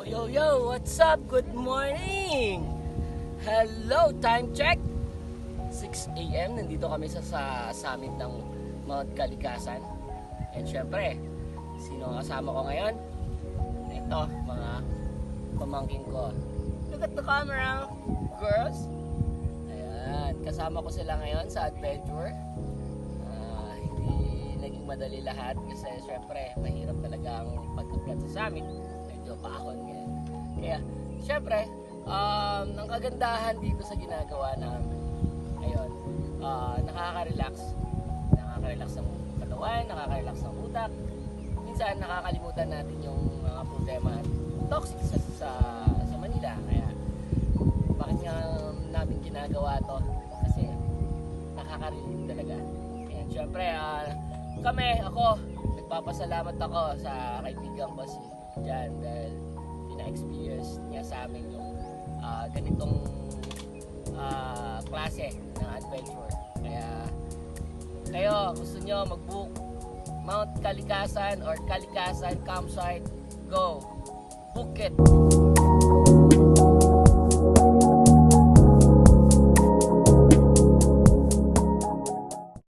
Yo, what's up? Good morning! Hello, time check! 6 AM, nandito kami sa summit ng Mount Kalikasan. And syempre, sino ang kasama ko ngayon? Ito, mga pamangkin ko. Look at the camera, girls! Ayan, kasama ko sila ngayon sa adventure. Hindi naging madali lahat kasi syempre, mahirap talaga ang pag-akyat sa summit. Medyo paakon ngayon. Kaya, syempre, ang kagandahan dito sa ginagawa namin, ayun, nakaka-relax ang katawan, nakaka-relax ang utak. Minsan, nakakalimutan natin yung mga problema toxic sa Manila. Kaya, bakit nga namin ginagawa to? Kasi, nakaka-relieve talaga. Kaya, syempre, ako, nagpapasalamat ako sa kaibigan ko si Jan dahil pina-experience niya sa amin yung ganitong klase ng adventure. Kaya kayo, gusto nyo mag-book Mount Kalikasan or Kalikasan campsite, go! Book it!